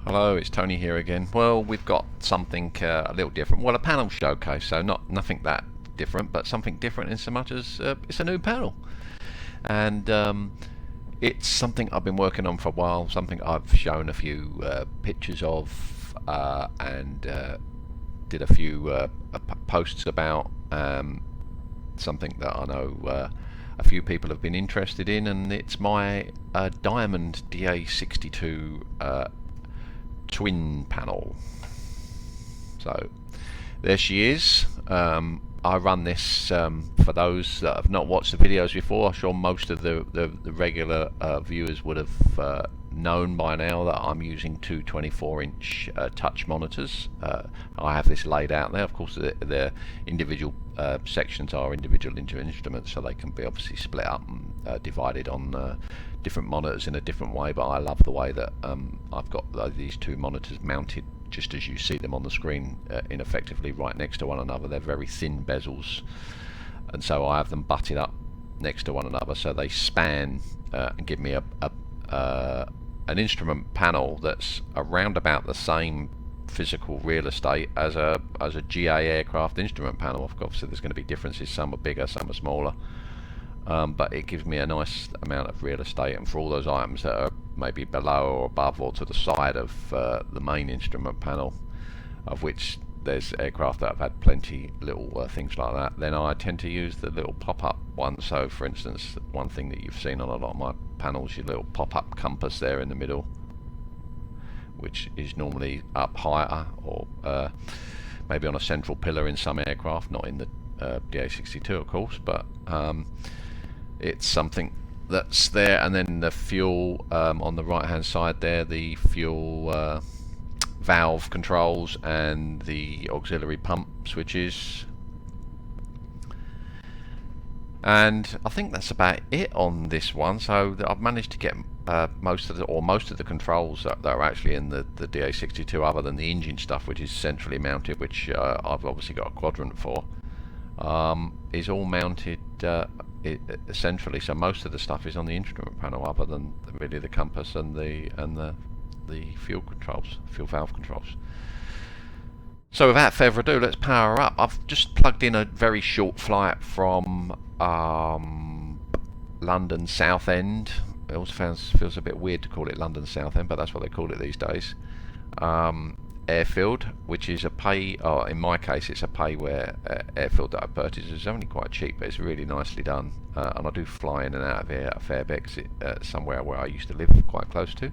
Hello, it's Tony here again. Well, we've got something a little different. Well, a panel showcase, so nothing that different, but something different in so much as it's a new panel. And it's something I've been working on for a while, something I've shown a few pictures of and did a few posts about, something that I know a few people have been interested in, and it's my Diamond DA62 twin panel. So there she is. I run this, for those that have not watched the videos before, I'm sure most of the regular viewers would have known by now that I'm using two 24-inch touch monitors. I have this laid out there. Of course, the individual sections are individual instruments, so they can be obviously split up and divided on different monitors in a different way, but I love the way that I've got these two monitors mounted just as you see them on the screen, effectively right next to one another. They're very thin bezels, and so I have them butted up next to one another so they span and give me an instrument panel that's around about the same physical real estate as a GA aircraft instrument panel. Obviously there's going to be differences, some are bigger, some are smaller, but it gives me a nice amount of real estate, and for all those items that are maybe below or above or to the side of the main instrument panel, of which there's aircraft that have had plenty little things like that, then I tend to use the little pop-up one. So for instance, one thing that you've seen on a lot of my panels, your little pop-up compass there in the middle, which is normally up higher or maybe on a central pillar in some aircraft, not in the DA62 of course, but it's something that's there. And then the fuel on the right hand side there, the fuel valve controls and the auxiliary pump switches, and I think that's about it on this one. So I've managed to get most of the controls that are actually in the DA62, other than the engine stuff, which is centrally mounted, which I've obviously got a quadrant for, is all mounted centrally. So most of the stuff is on the instrument panel, other than really the compass and the fuel controls, fuel valve controls. So without further ado, let's power up. I've just plugged in a very short flight from London Southend. It also feels a bit weird to call it London Southend, but that's what they call it these days. Airfield, which is a pay, in my case it's a payware airfield that I purchased. It's only quite cheap, but it's really nicely done, and I do fly in and out of here a fair bit, 'cause it's somewhere where I used to live quite close to.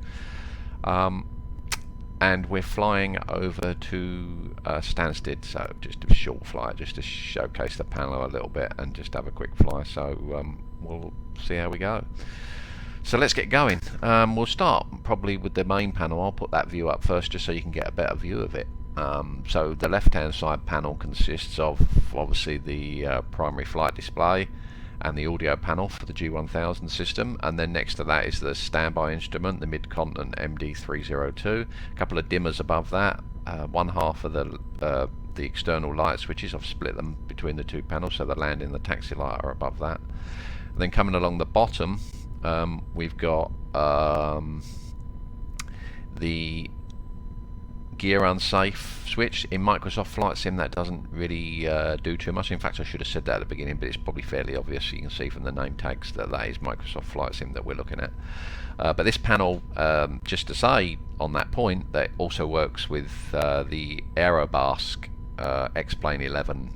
And we're flying over to Stansted, so just a short flight, just to showcase the panel a little bit and just have a quick fly. So we'll see how we go. So let's get going. We'll start probably with the main panel. I'll put that view up first just so you can get a better view of it. So the left hand side panel consists of obviously the primary flight display and the audio panel for the G1000 system, and then next to that is the standby instrument, the Mid-Continent MD302, a couple of dimmers above that, one half of the external light switches. I've split them between the two panels, so the landing and the taxi light are above that. And then coming along the bottom, we've got the gear unsafe switch. In Microsoft Flight Sim that doesn't really do too much. In fact, I should have said that at the beginning, but it's probably fairly obvious. You can see from the name tags that that is Microsoft Flight Sim that we're looking at. But this panel, just to say on that point, that also works with the Aerobask Xplane 11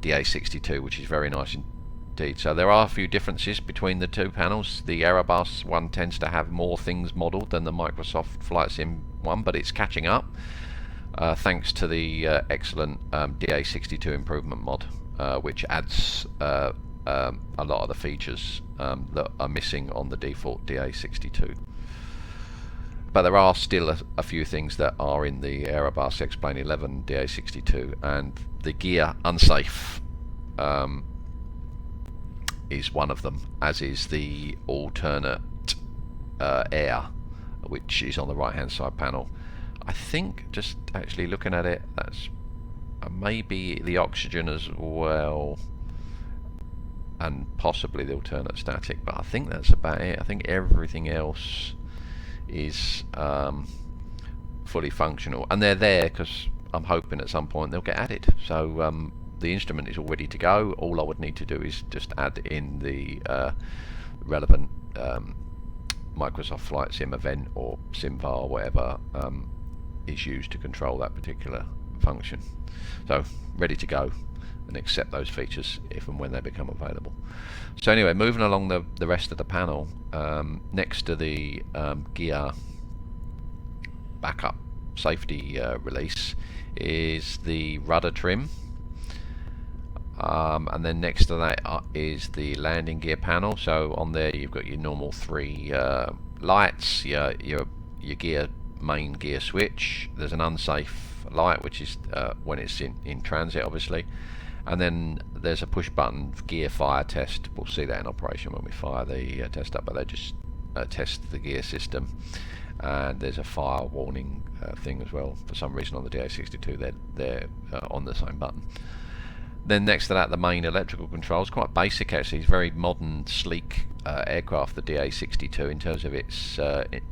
DA62, which is very nice indeed. So there are a few differences between the two panels. The Aerobask one tends to have more things modelled than the Microsoft Flight Sim one, but it's catching up thanks to the excellent DA62 improvement mod, which adds a lot of the features that are missing on the default DA62. But there are still a few things that are in the Aerobask Xplane 11 DA62, and the gear unsafe is one of them, as is the alternate air, which is on the right hand side panel. I think, just actually looking at it, that's maybe the oxygen as well, and possibly the alternate static, but I think that's about it. I think everything else is fully functional, and they're there because I'm hoping at some point they'll get added. So the instrument is all ready to go. All I would need to do is just add in the relevant Microsoft Flight Sim event or SimVar or whatever is used to control that particular function. So ready to go, and accept those features if and when they become available. So anyway, moving along the rest of the panel, next to the gear backup safety release is the rudder trim, and then next to that is the landing gear panel. So on there you've got your normal three lights, your gear main gear switch. There's an unsafe light, which is when it's in transit, obviously, and then there's a push button gear fire test. We'll see that in operation when we fire the test up, but they just test the gear system. And there's a fire warning thing as well. For some reason on the DA62 they're on the same button. Then next to that, the main electrical controls, quite basic actually. It's very modern, sleek aircraft, the DA62, in terms of its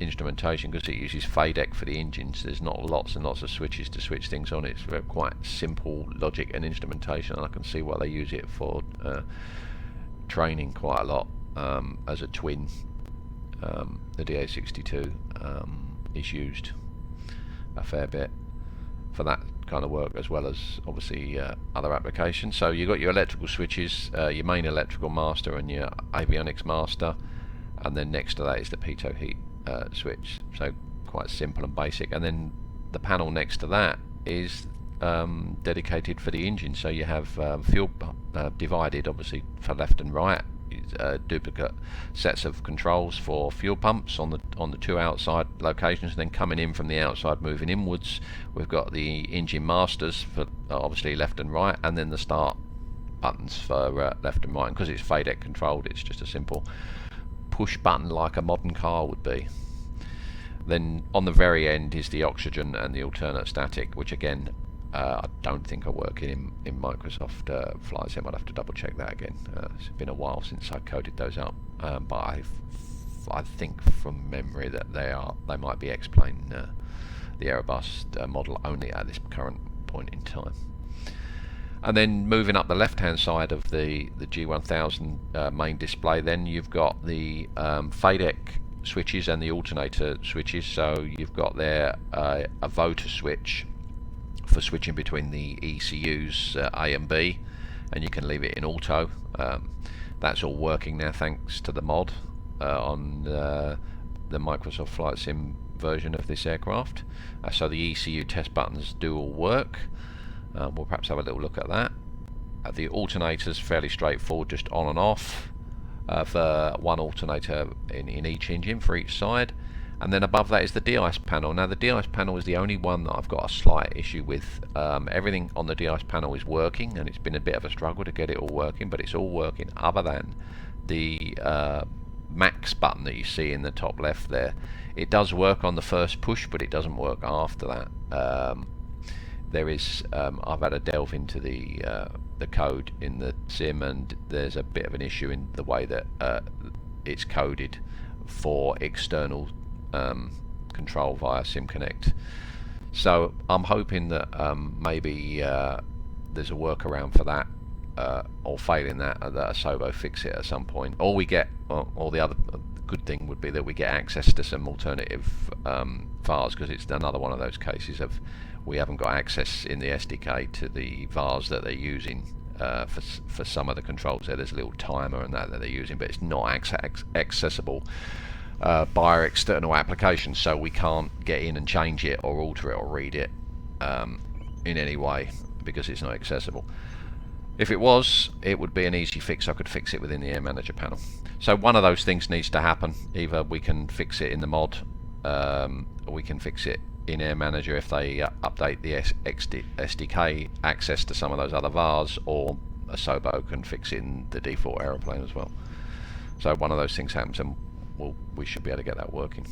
instrumentation, because it uses FADEC for the engines. There's not lots and lots of switches to switch things on. It's very quite simple logic and instrumentation, and I can see why they use it for training quite a lot as a twin. The DA62 is used a fair bit for that kind of work, as well as obviously other applications. So you've got your electrical switches, your main electrical master and your Avionics master, and then next to that is the pitot heat switch. So quite simple and basic. And then the panel next to that is dedicated for the engine. So you have fuel divided obviously for left and right. Duplicate sets of controls for fuel pumps on the two outside locations, and then coming in from the outside, moving inwards, we've got the engine masters for obviously left and right, and then the start buttons for left and right. And because it's FADEC controlled, it's just a simple push button like a modern car would be. Then on the very end is the oxygen and the alternate static, which again I don't think are working in Microsoft Flight Sim. I'd have to double check that again. It's been a while since I coded those up, but I think from memory that they might be Xplane, the Aerobask model only at this current point in time. And then moving up the left hand side of the G1000 main display, then you've got the FADEC switches and the alternator switches. So you've got there a voter switch for switching between the ECUs A and B, and you can leave it in auto. That's all working now thanks to the mod on the Microsoft Flight Sim version of this aircraft. So the ECU test buttons do all work. We'll perhaps have a little look at that. The alternator's fairly straightforward, just on and off for one alternator in each engine for each side. And then above that is the de-ice panel. Now the de-ice panel is the only one that I've got a slight issue with. Everything on the de-ice panel is working, and it's been a bit of a struggle to get it all working, but it's all working other than the max button that you see in the top left there. It does work on the first push, but it doesn't work after that. There is I've had to delve into the code in the sim, and there's a bit of an issue in the way that it's coded for external control via SimConnect. So I'm hoping that maybe there's a workaround for that, or failing that Asobo fix it at some point, or we get, or the other good thing would be that we get access to some alternative VARs, because it's another one of those cases of we haven't got access in the SDK to the VARs that they're using for some of the controls there. There's a little timer and that they're using, but it's not accessible by our external application, so we can't get in and change it or alter it or read it in any way because it's not accessible. If it was, it would be an easy fix. I could fix it within the Air Manager panel. So one of those things needs to happen. Either we can fix it in the mod, or we can fix it in Air Manager if they update the SDK access to some of those other VARs, or Asobo can fix it in the default aeroplane as well. So one of those things happens, and we should be able to get that working.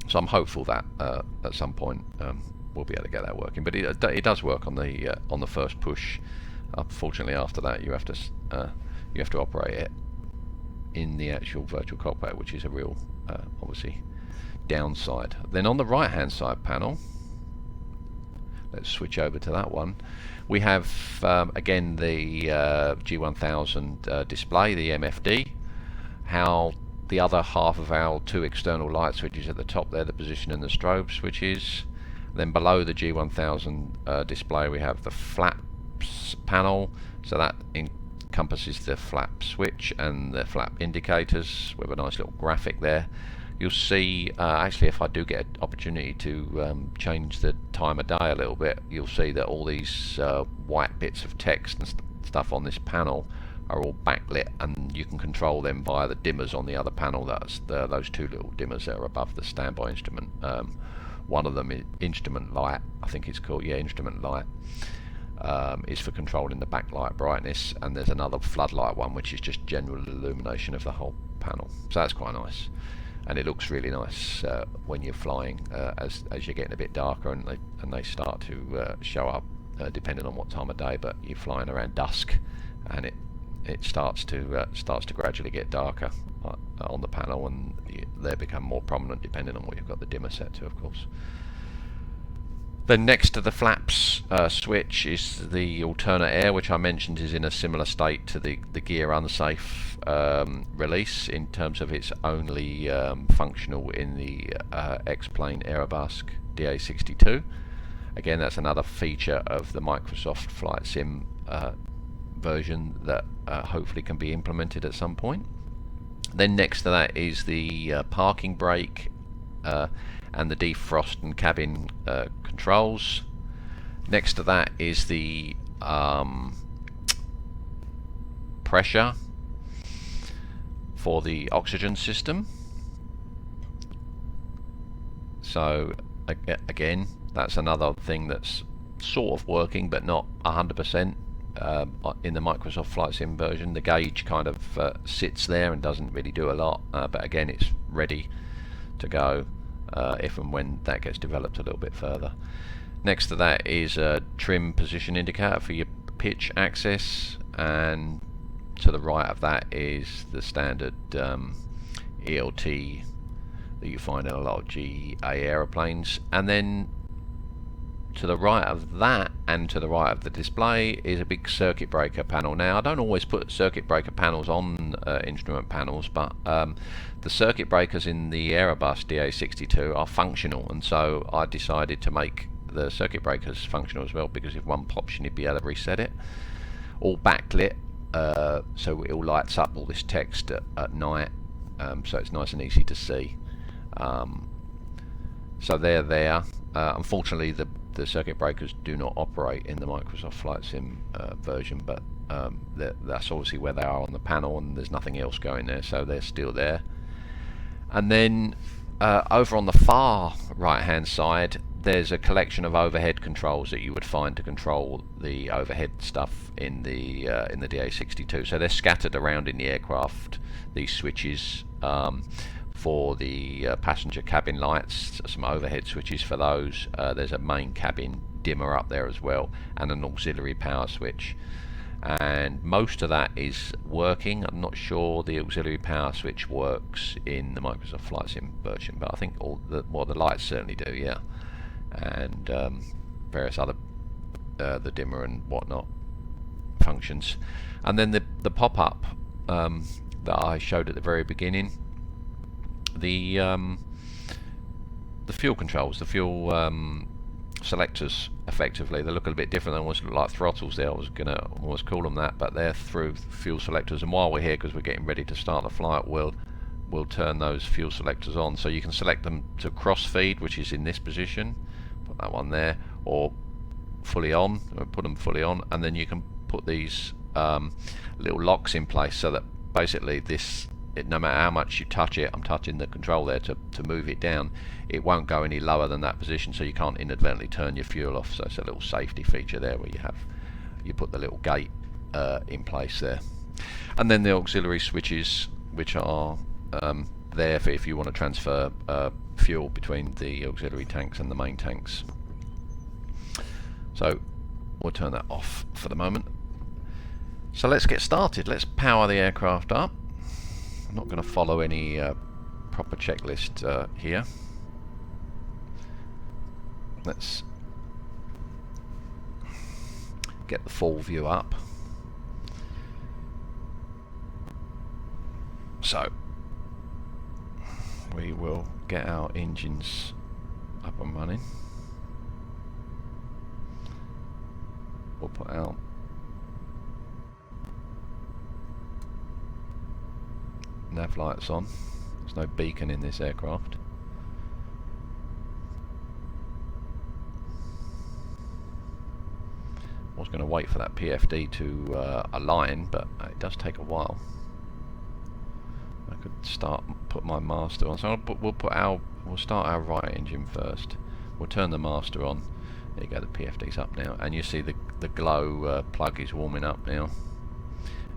So I'm hopeful that at some point we'll be able to get that working. But it does work on the first push. Unfortunately, after that you have to operate it in the actual virtual cockpit, which is a real obviously downside. Then on the right hand side panel, let's switch over to that one. We have again the G1000 display, the MFD. How the other half of our two external light switches at the top there, the position and the strobe switches. Then below the G1000 display we have the flaps panel, so that encompasses the flap switch and the flap indicators with a nice little graphic there. You'll see, actually if I do get an opportunity to change the time of day a little bit, you'll see that all these white bits of text and stuff on this panel are all backlit, and you can control them via the dimmers on the other panel. That's those two little dimmers that are above the standby instrument. One of them is instrument light, I think it's called, yeah, instrument light, is for controlling the backlight brightness, and there's another floodlight one which is just general illumination of the whole panel. So that's quite nice, and it looks really nice when you're flying as you're getting a bit darker, and they start to show up depending on what time of day. But you're flying around dusk, and it starts to gradually get darker on the panel, and they become more prominent depending on what you've got the dimmer set to, of course. Then next to the flaps switch is the alternate air, which I mentioned is in a similar state to the gear unsafe release, in terms of it's only functional in the Xplane Aerobask DA62. Again, that's another feature of the Microsoft Flight Sim version that hopefully can be implemented at some point. Then next to that is the parking brake and the defrost and cabin controls. Next to that is the pressure for the oxygen system. So again, that's another thing that's sort of working but not 100%. In the Microsoft Flight Sim version, the gauge kind of sits there and doesn't really do a lot, but again, it's ready to go if and when that gets developed a little bit further. Next to that is a trim position indicator for your pitch axis, and to the right of that is the standard ELT that you find in a lot of GA aeroplanes. And then to the right of that and to the right of the display is a big circuit breaker panel. Now, I don't always put circuit breaker panels on instrument panels, but the circuit breakers in the Aerobask DA62 are functional, and so I decided to make the circuit breakers functional as well, because if one pops you need to be able to reset it. All backlit, so it all lights up all this text at night, so it's nice and easy to see. So they're there. Unfortunately, the circuit breakers do not operate in the Microsoft Flight Sim version, but that's obviously where they are on the panel, and there's nothing else going there, so they're still there. And then over on the far right hand side, there's a collection of overhead controls that you would find to control the overhead stuff in the DA62. So they're scattered around in the aircraft, these switches. For the passenger cabin lights, some overhead switches for those. There's a main cabin dimmer up there as well, and an auxiliary power switch. And most of that is working. I'm not sure the auxiliary power switch works in the Microsoft Flight Sim version, but I think the lights certainly do, yeah. And various other the dimmer and whatnot functions. And then the pop-up that I showed at the very beginning. The fuel controls, the fuel selectors, effectively, they look a bit different. They almost look like throttles there. I was going to almost call them that, but they're through fuel selectors. And while we're here, because we're getting ready to start the flight, we'll turn those fuel selectors on. So you can select them to cross feed, which is in this position. Put that one there, or fully on. Put them fully on, and then you can put these little locks in place so that basically no matter how much you touch it, I'm touching the control there to move it down, it won't go any lower than that position, so you can't inadvertently turn your fuel off. So it's a little safety feature there where you put the little gate in place there. And then the auxiliary switches, which are there for if you want to transfer fuel between the auxiliary tanks and the main tanks. So we'll turn that off for the moment. So let's get started. Let's power the aircraft up. I'm not going to follow any proper checklist here. Let's get the full view up. So we will get our engines up and running. We'll put our nav lights on. There's no beacon in this aircraft. I was going to wait for that PFD to align, but it does take a while. I could put my master on. So we'll start our right engine first. We'll turn the master on. There you go, the PFD's up now, and you see the glow plug is warming up now.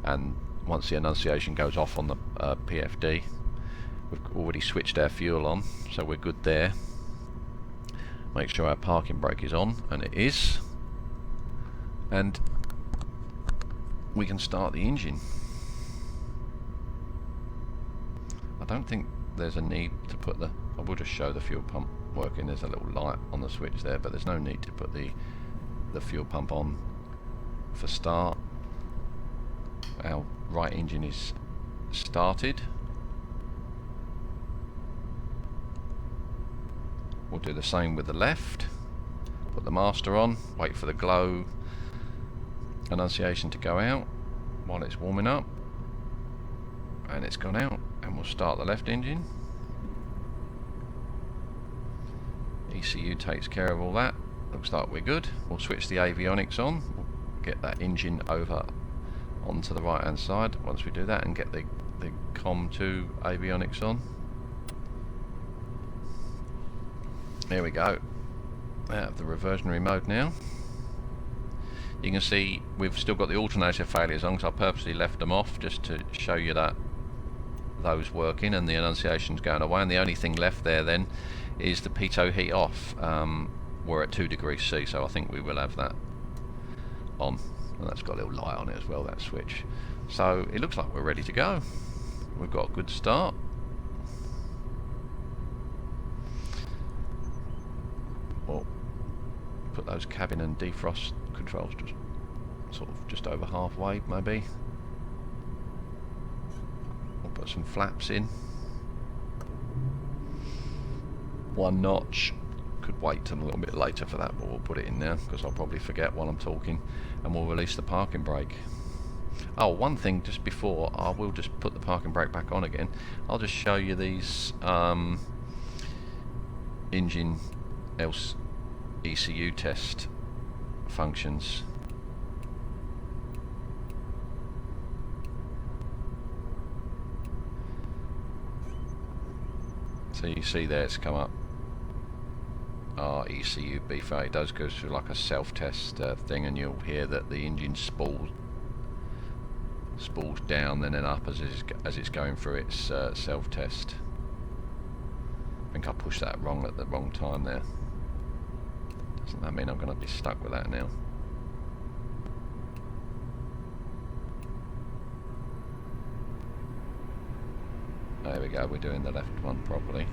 And once the annunciation goes off on the PFD, we've already switched our fuel on, so we're good there. Make sure our parking brake is on, and it is. And we can start the engine. I don't think there's a need to put I will just show the fuel pump working. There's a little light on the switch there, but there's no need to put the fuel pump on for start. Our right engine is started. We'll do the same with the left. Put the master on, wait for the glow annunciation to go out while it's warming up, and it's gone out, and we'll start the left engine. ECU takes care of all that. Looks like we're good. We'll switch the avionics on. We'll get that engine over onto the right hand side once we do that, and get the COM2 avionics on. There we go. Out of the reversionary mode now. You can see we've still got the alternator failures on, because I purposely left them off just to show you that those working and the annunciation's going away, and the only thing left there then is the pitot heat off. We're at 2 degrees C, so I think we will have that on, and that's got a little light on it as well, that switch. So it looks like we're ready to go. We've got a good start. Well, put those cabin and defrost controls just over halfway maybe. We'll put some flaps in. 1 notch. Could wait till a little bit later for that, but we'll put it in now because I'll probably forget while I'm talking. And we'll release the parking brake. Oh, one thing just before, I will just put the parking brake back on again. I'll just show you these engine ECU test functions. So you see there it's come up ECU B4. It does go through like a self-test thing, and you'll hear that the engine spools down and then up as it's going through its self-test. I think I pushed that wrong at the wrong time there. Doesn't that mean I'm going to be stuck with that now? There we go, we're doing the left one properly.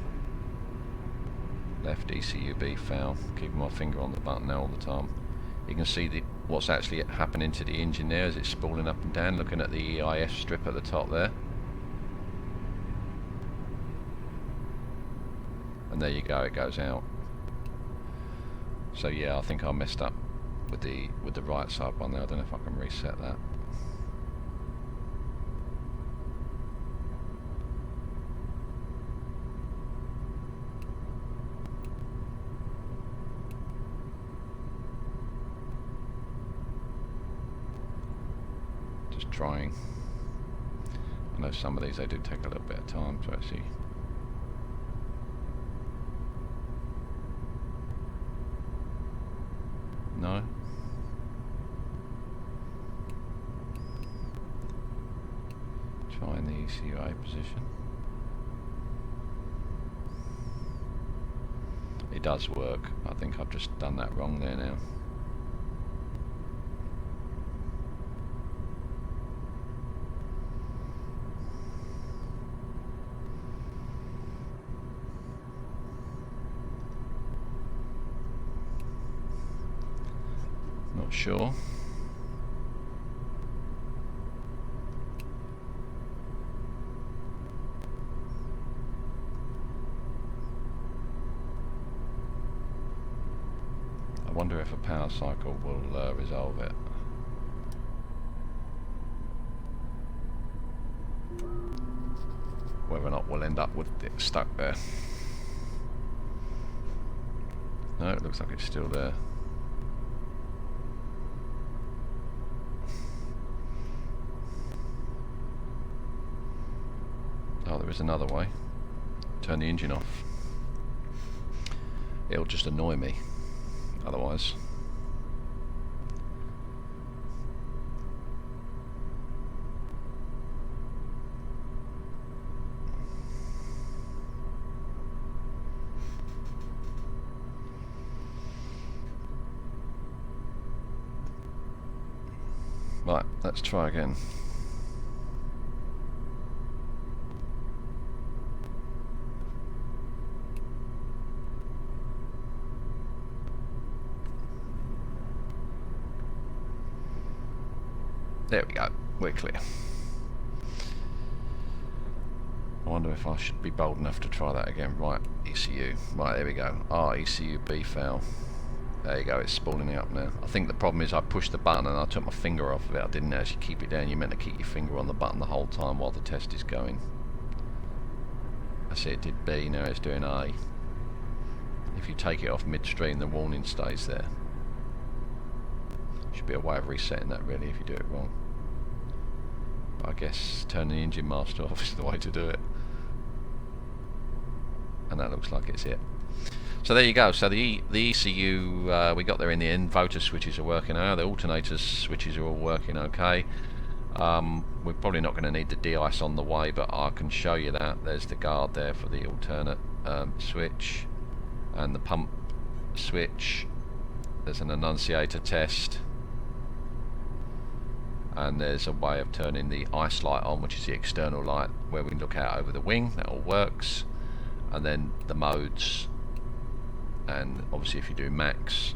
Left ECU B foul. Keeping my finger on the button now all the time. You can see what's actually happening to the engine there as it's spooling up and down, looking at the EIS strip at the top there. And there you go, it goes out. So yeah, I think I messed up with the right side one there. I don't know if I can reset that. Just trying. I know some of these they do take a little bit of time to actually. No. Trying the ECUA position. It does work. I think I've just done that wrong there now. not sure. I wonder if a power cycle will resolve it. Whether or not we'll end up with it stuck there. No, it looks like it's still there. Oh, there is another way. Turn the engine off. It'll just annoy me otherwise. Right, let's try again. There we go, we're clear. I wonder if I should be bold enough to try that again. Right, ECU. Right, there we go. ECU B fail. There you go, it's spooling up now. I think the problem is I pushed the button and I took my finger off of it. I didn't actually keep it down. You're meant to keep your finger on the button the whole time while the test is going. I see it did B, now it's doing A. If you take it off midstream, the warning stays there. Should be a way of resetting that really if you do it wrong. But I guess turning the engine master off is the way to do it. And that looks like it's it. So there you go. So the ECU we got there in the end. Voter switches are working now. The alternator switches are all working okay. We're probably not going to need the de-ice on the way, but I can show you that. There's the guard there for the alternate switch, and the pump switch. There's an annunciator test, and there's a way of turning the ice light on, which is the external light where we can look out over the wing. That all works. And then the modes, and obviously if you do max,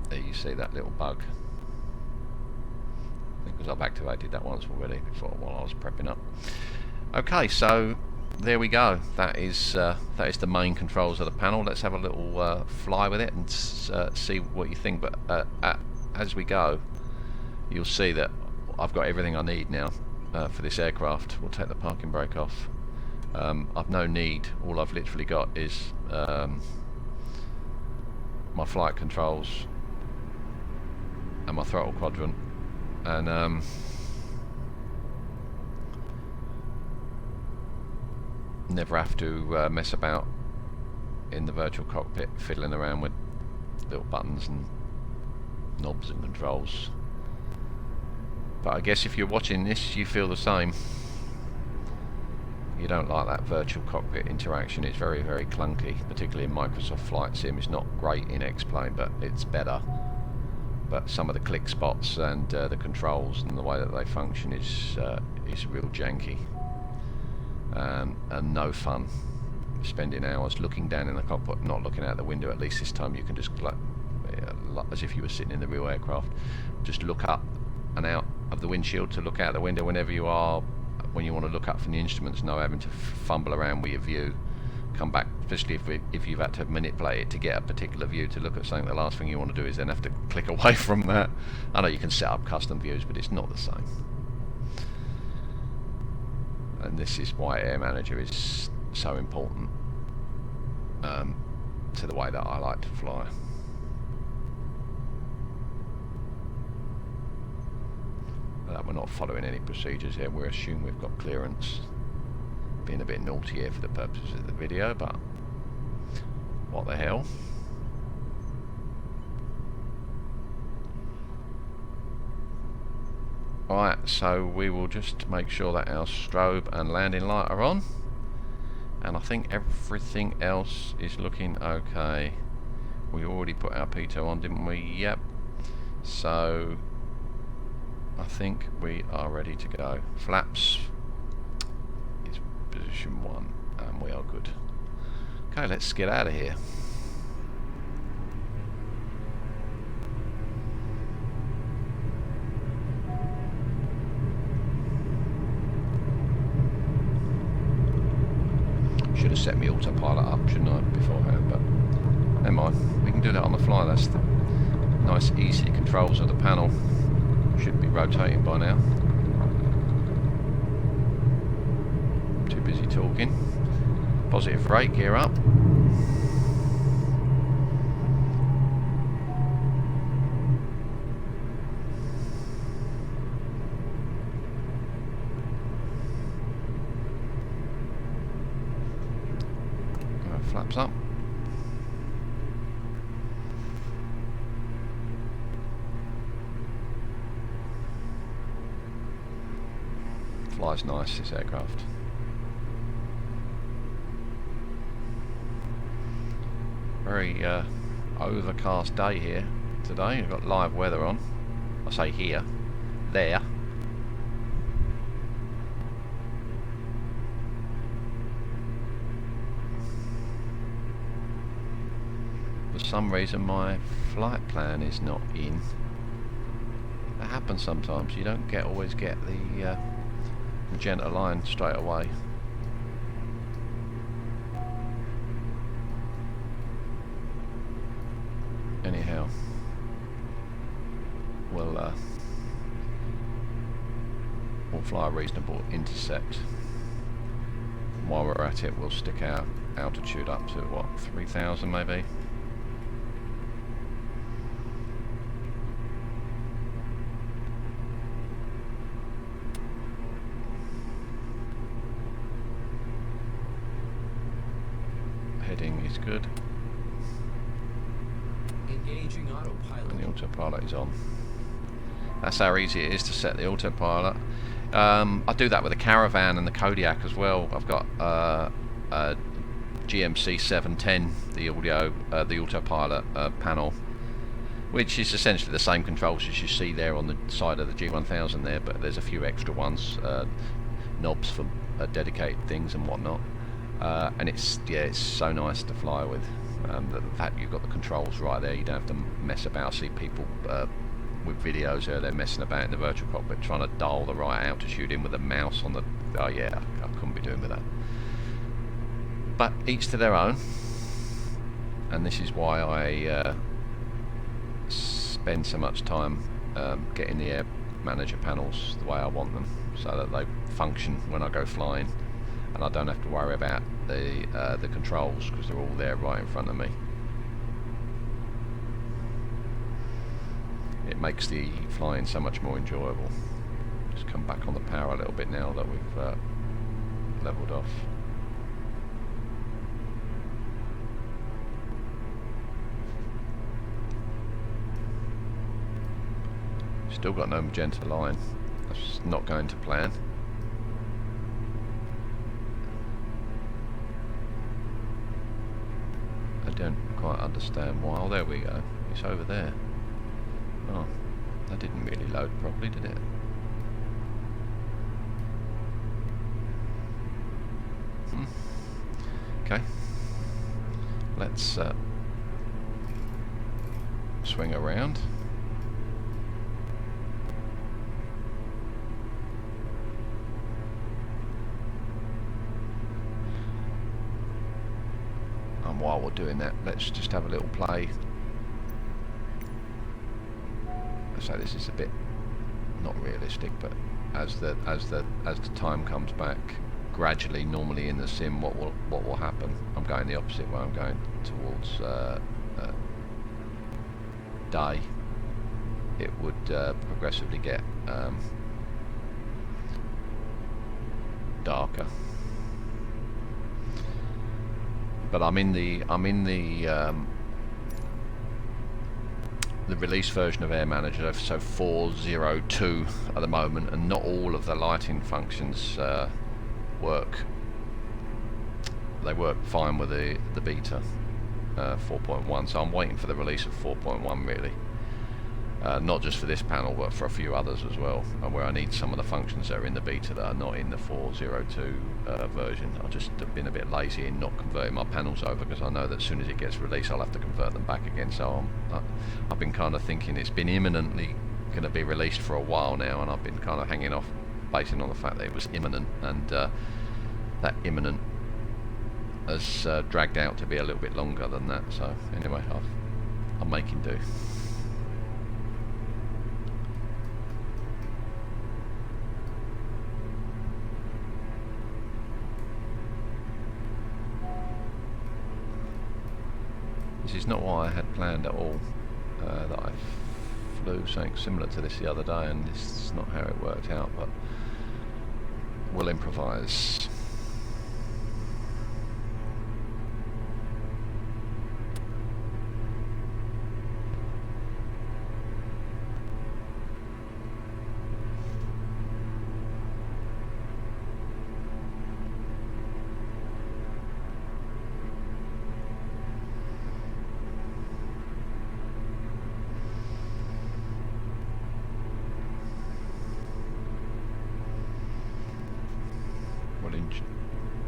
there you see that little bug. I think because I've activated that once already before while I was prepping up. Okay, so there we go. That is the main controls of the panel. Let's have a little fly with it and see what you think. But as we go, you'll see that I've got everything I need now for this aircraft. We'll take the parking brake off. I've no need. All I've literally got is my flight controls and my throttle quadrant, and never have to mess about in the virtual cockpit fiddling around with little buttons and knobs and controls. But I guess if you're watching this you feel the same. You don't like that virtual cockpit interaction. It's very, very clunky, particularly in Microsoft Flight Sim. It's not great in Xplane, but it's better. But some of the click spots and the controls and the way that they function is real janky, and no fun. Spending hours looking down in the cockpit, not looking out the window. At least this time you can just, like as if you were sitting in the real aircraft, just look up and out of the windshield to look out the window whenever you are. When you want to look up from the instruments, no having to fumble around with your view, come back, especially if you've had to manipulate it to get a particular view to look at something. The last thing you want to do is then have to click away from that. I know you can set up custom views, but it's not the same. And this is why Air Manager is so important to the way that I like to fly. We're not following any procedures here. We assume we've got clearance. Being a bit naughty here for the purposes of the video, but what the hell. Alright, so we will just make sure that our strobe and landing light are on, and I think everything else is looking okay. We already put our pitot on, didn't we? Yep. So I think we are ready to go. Flaps is position 1 and we are good. Okay, let's get out of here. Should have set my autopilot up, shouldn't I, beforehand, but never mind. We can do that on the fly. That's the nice easy controls of the panel. Should be rotating by now. Too busy talking. Positive brake, gear up. Flaps up. Flies nice, this aircraft. Very overcast day here today. We've got live weather on. I say here, there. For some reason my flight plan is not in. That happens sometimes. You don't always get the magenta line straight away. Anyhow, we'll fly a reasonable intercept. While we're at it, we'll stick our altitude up to what, 3,000 maybe. Heading is good. Engaging autopilot. And the autopilot is on. That's how easy it is to set the autopilot. I do that with the Caravan and the Kodiak as well. I've got a GMC 710, the autopilot panel, which is essentially the same controls as you see there on the side of the G1000 there, but there's a few extra ones, knobs for dedicated things and whatnot. And it's so nice to fly with. The fact you've got the controls right there, you don't have to mess about. I see people with videos there, they're messing about in the virtual cockpit trying to dial the right altitude in with a mouse on the... oh yeah, I couldn't be doing with that. But each to their own, and this is why I spend so much time getting the air manager panels the way I want them, so that they function when I go flying, and I don't have to worry about the controls because they're all there right in front of me. It makes the flying so much more enjoyable. Just come back on the power a little bit now that we've leveled off. Still got no magenta line. That's not going to plan. I don't quite understand why. Oh, there we go. It's over there. Oh, that didn't really load properly, did it? Okay. Let's swing around. And while we're doing that, let's just have a little play. So this is a bit not realistic, but as the time comes back gradually, normally in the sim, what will happen? I'm going the opposite way. I'm going towards day. It would progressively get darker. But I'm in the release version of Air Manager, so 4.02 at the moment, and not all of the lighting functions work. They work fine with the beta 4.1, so I'm waiting for the release of 4.1 really. Not just for this panel, but for a few others as well, where I need some of the functions that are in the beta that are not in the 4.02 version. I've just been a bit lazy in not converting my panels over, because I know that as soon as it gets released I'll have to convert them back again. So I've been kind of thinking it's been imminently going to be released for a while now, and I've been kind of hanging off, basing on the fact that it was imminent, and that imminent has dragged out to be a little bit longer than that. So anyway, I'm making do. This is not what I had planned at all. That I flew something similar to this the other day, and this is not how it worked out, but we'll improvise.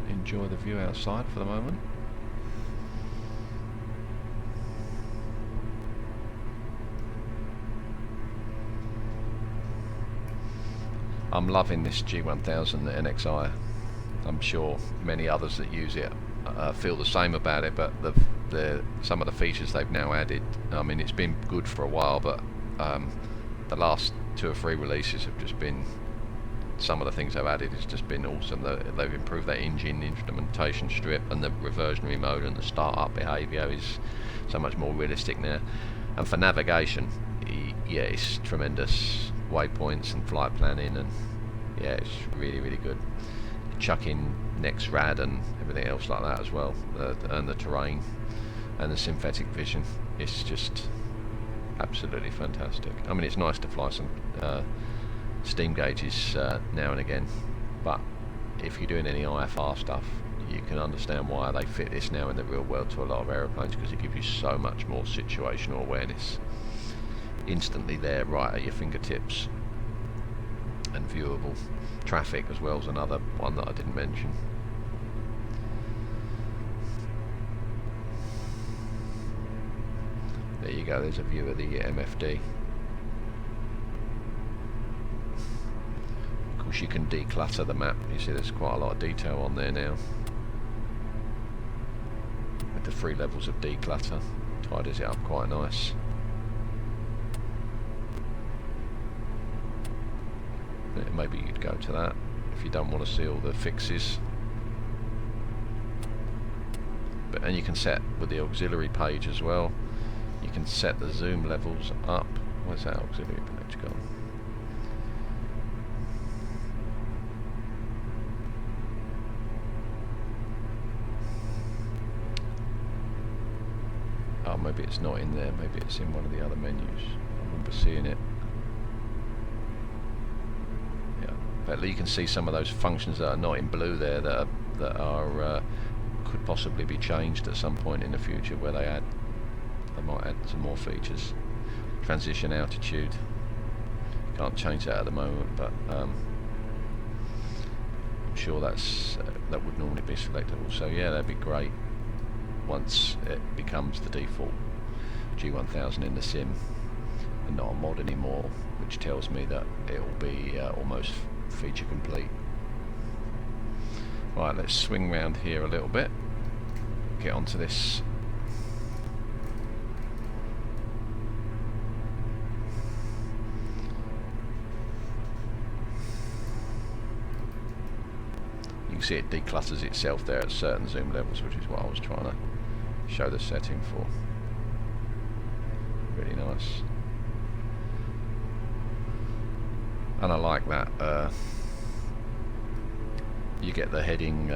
Enjoy the view outside for the moment. I'm loving this G1000 NXI. I'm sure many others that use it feel the same about it, but some of the features they've now added, I mean, it's been good for a while, but the last 2 or 3 releases have just been, some of the things they've added has just been awesome. They've improved that engine instrumentation strip, and the reversionary mode and the startup behaviour is so much more realistic now. And for navigation, yeah, it's tremendous. Waypoints and flight planning, and yeah, it's really, really good. Chuck in NextRad and everything else like that as well, and the terrain and the synthetic vision. It's just absolutely fantastic. I mean, it's nice to fly some steam gauges now and again, but if you're doing any IFR stuff, you can understand why they fit this now in the real world to a lot of aeroplanes, because it gives you so much more situational awareness instantly there, right at your fingertips, and viewable. Traffic as well is another one that I didn't mention. There you go, there's a view of the MFD. Of course, you can declutter the map. You see there's quite a lot of detail on there now, with the 3 levels of declutter. Tidies it up quite nice. Maybe you'd go to that if you don't want to see all the fixes. And you can set with the auxiliary page as well. You can set the zoom levels up. Where's that auxiliary page gone? Oh, maybe it's not in there. Maybe it's in one of the other menus. I remember seeing it. But you can see some of those functions that are not in blue there that could possibly be changed at some point in the future, where they might add some more features. Transition altitude, can't change that at the moment, but I'm sure that would normally be selectable. So yeah, that'd be great once it becomes the default G1000 in the sim and not a mod anymore, which tells me that it will be almost feature complete. Right, let's swing round here a little bit, get onto this. You can see it declutters itself there at certain zoom levels, which is what I was trying to show the setting for. Really nice. And I like that you get the heading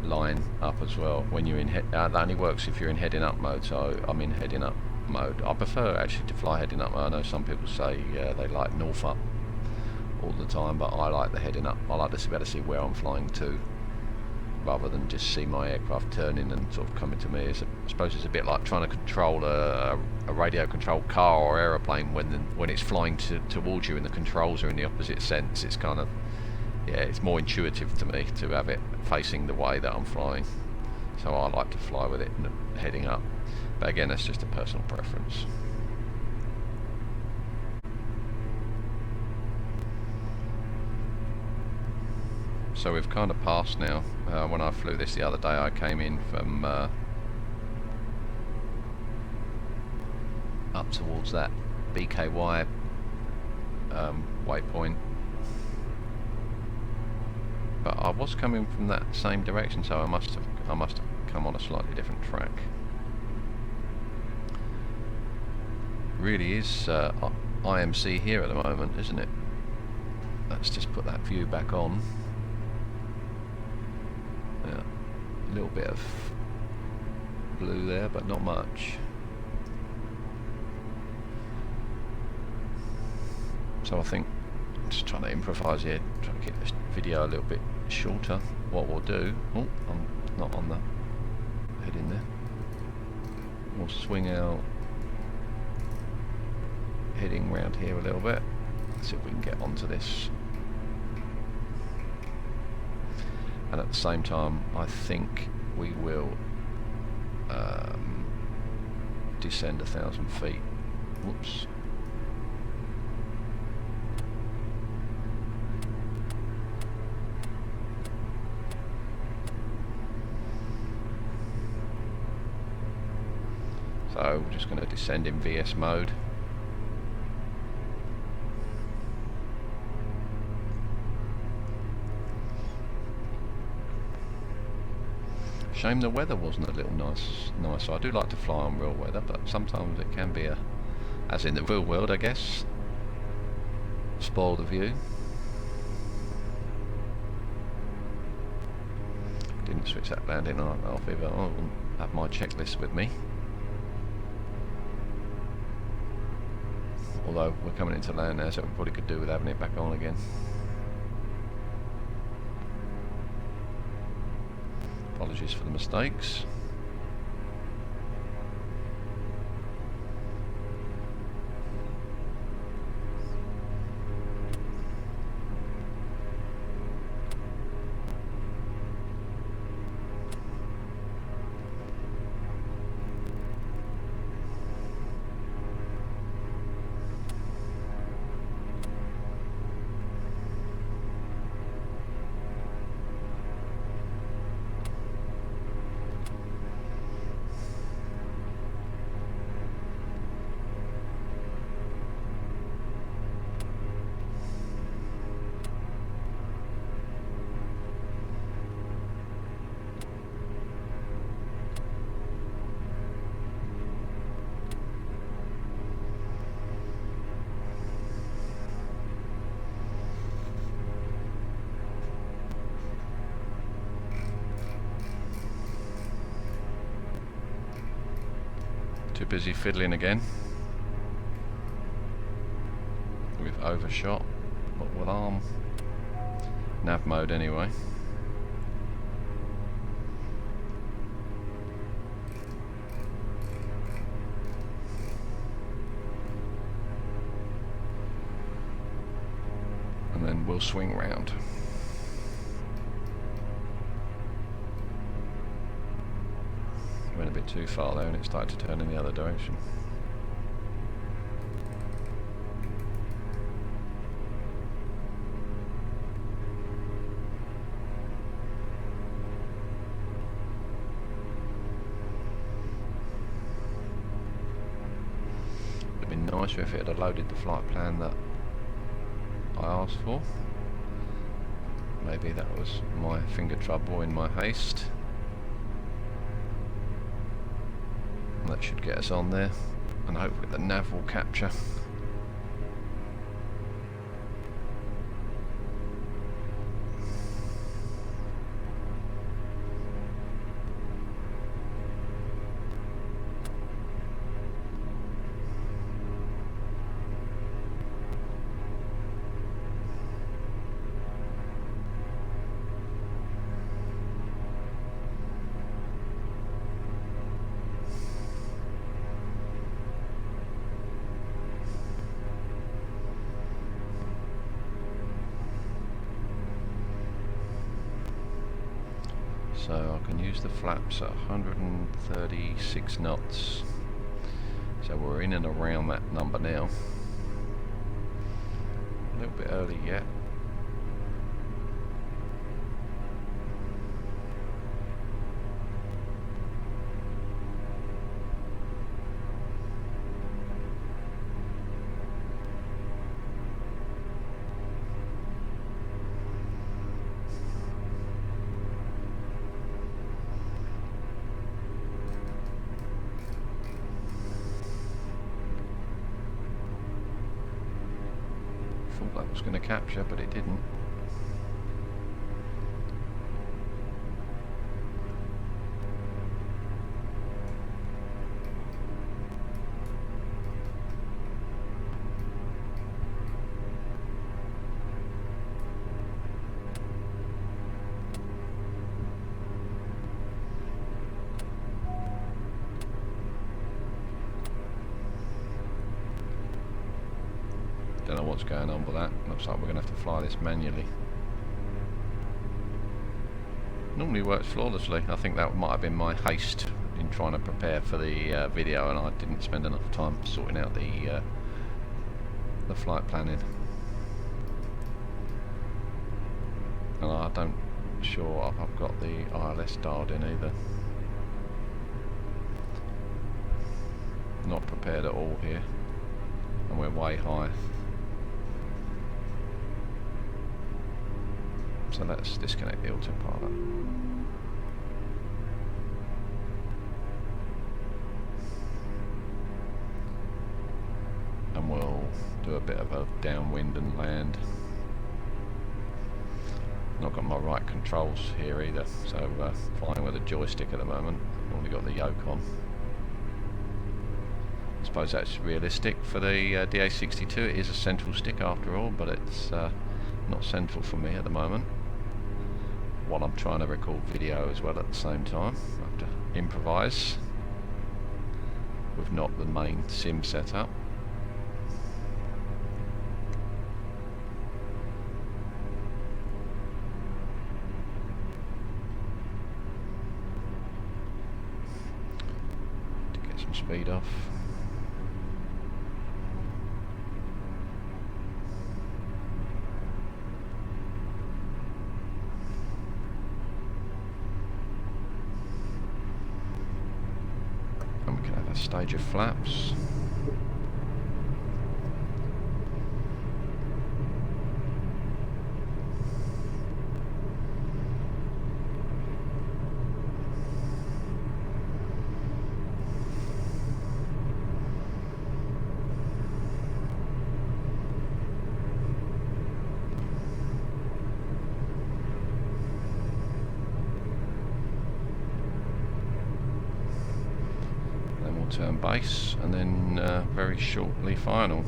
line up as well when you're in that only works if you're in heading up mode, so I'm in heading up mode. I prefer actually to fly heading up mode. I know some people say they like north up all the time, but I like the heading up. I like to be able to see where I'm flying to, rather than just see my aircraft turning and sort of coming to me. I suppose it's a bit like trying to control a radio controlled car or aeroplane when it's flying towards you and the controls are in the opposite sense. It's kind of, yeah, it's more intuitive to me to have it facing the way that I'm flying. So I like to fly with it heading up. But again, that's just a personal preference. So we've kind of passed now. When I flew this the other day, I came in from up towards that BKY waypoint, but I was coming from that same direction, so I must have come on a slightly different track. Really is IMC here at the moment, isn't it? Let's just put that view back on. Yeah, a little bit of blue there, but not much. So I think I'm just trying to improvise here, trying to keep this video a little bit shorter. What we'll do, oh, I'm not on the heading there. We'll swing out, heading round here a little bit. See if we can get onto this. And at the same time, I think we will descend 1,000 feet. Whoops. So we're just going to descend in VS mode. Shame the weather wasn't a little nicer. I do like to fly on real weather, but sometimes it can be as in the real world, I guess, spoil the view. Didn't switch that landing off either. I wouldn't have my checklist with me. Although we're coming into land now, so we probably could do with having it back on again. Apologies for the mistakes. Too busy fiddling again. We've overshot, but we'll arm nav mode anyway. And then we'll swing round. Went a bit too far there and it started to turn in the other direction. Would have been nicer if it had loaded the flight plan that I asked for. Maybe that was my finger trouble in my haste. That should get us on there, and hopefully the nav will capture. So I can use the flaps at 136 knots. So we're in and around that number now. A little bit early yet. Thought that was going to capture, but it didn't. Don't know what's going on with that. Looks like we're going to have to fly this manually. Normally works flawlessly. I think that might have been my haste in trying to prepare for the video, and I didn't spend enough time sorting out the flight planning. And I don't sure I've got the ILS dialed in either. Not prepared at all here, and we're way high. So let's disconnect the autopilot. And we'll do a bit of a downwind and land. Not got my right controls here either, so flying with a joystick at the moment. Only got the yoke on. I suppose that's realistic for the DA62. It is a central stick after all, but it's not central for me at the moment, while I'm trying to record video as well at the same time. I have to improvise with not the main sim setup. To get some speed off. Stage of flaps. Turn base, and then very shortly final.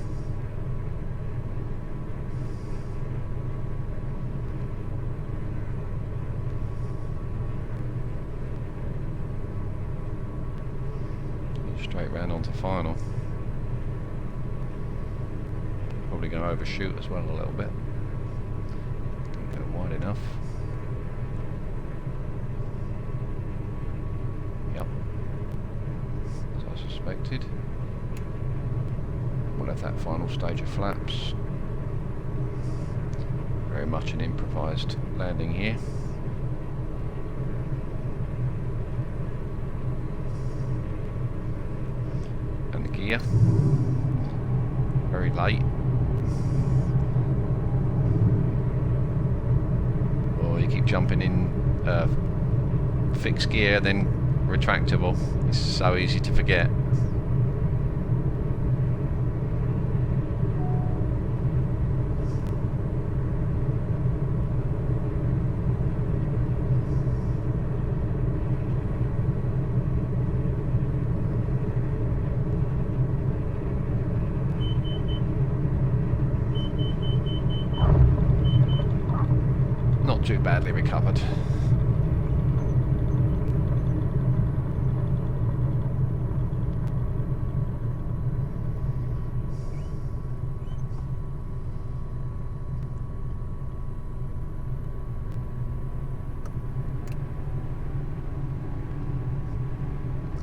Straight round onto final. Probably going to overshoot as well a little bit. Didn't go wide enough. Suspected. We'll have that final stage of flaps. Very much an improvised landing here. And the gear. Very late. Or you keep jumping in fixed gear, then retractable. It's so easy to forget. Not too badly recovered.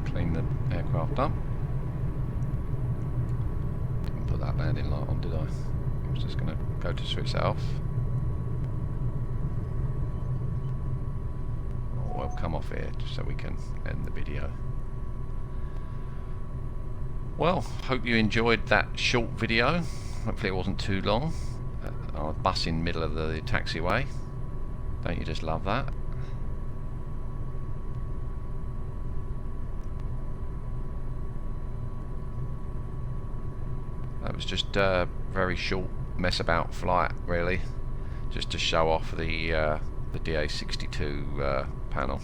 Clean the aircraft up. Didn't put that landing light on, did I? I was just going to go to switch that off. We'll come off here just so we can end the video. Well, hope you enjoyed that short video. Hopefully it wasn't too long. On a bus in the middle of the taxiway. Don't you just love that? That was just a very short mess about flight really, just to show off the DA62 panel.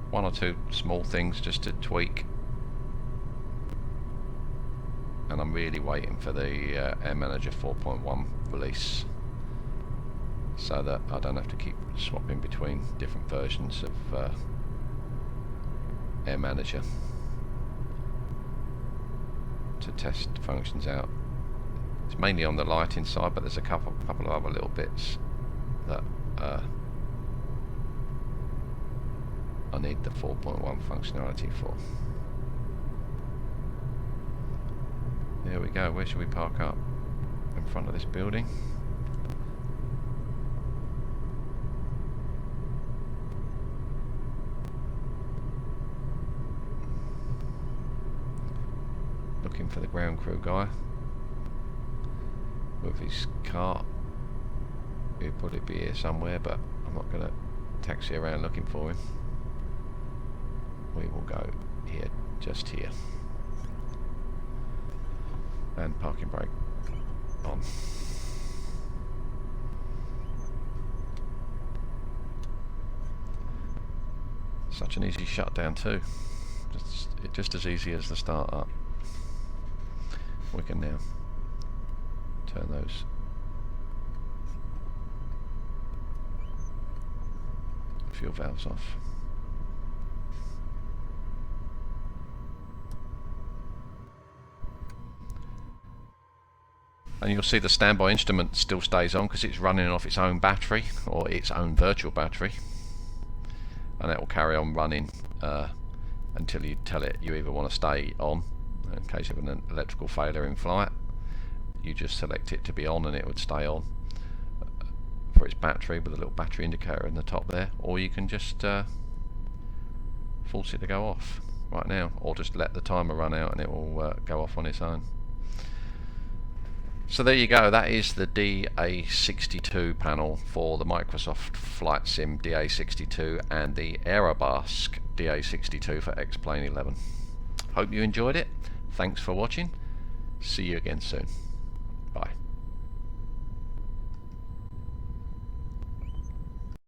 One or two small things just to tweak, and I'm really waiting for the Air Manager 4.1 release so that I don't have to keep swapping between different versions of Air Manager to test functions out. It's mainly on the lighting side, but there's a couple of other little bits that I need the 4.1 functionality for. There we go. Where should we park up? In front of this building. Looking for the ground crew guy with his cart. He'll probably be here somewhere, but I'm not going to taxi around looking for him. We will go here, just here. And parking brake on. Such an easy shutdown too. Just as easy as the start up. We can now turn those fuel valves off. And you'll see the standby instrument still stays on because it's running off its own battery, or its own virtual battery, and that will carry on running until you tell it you either want to stay on. In case of an electrical failure in flight, you just select it to be on and it would stay on for its battery with a little battery indicator in the top there, or you can just force it to go off right now, or just let the timer run out and it will go off on its own. So there you go, that is the DA62 panel for the Microsoft Flight Sim DA62 and the Aerobask DA62 for Xplane 11. Hope you enjoyed it. Thanks for watching. See you again soon.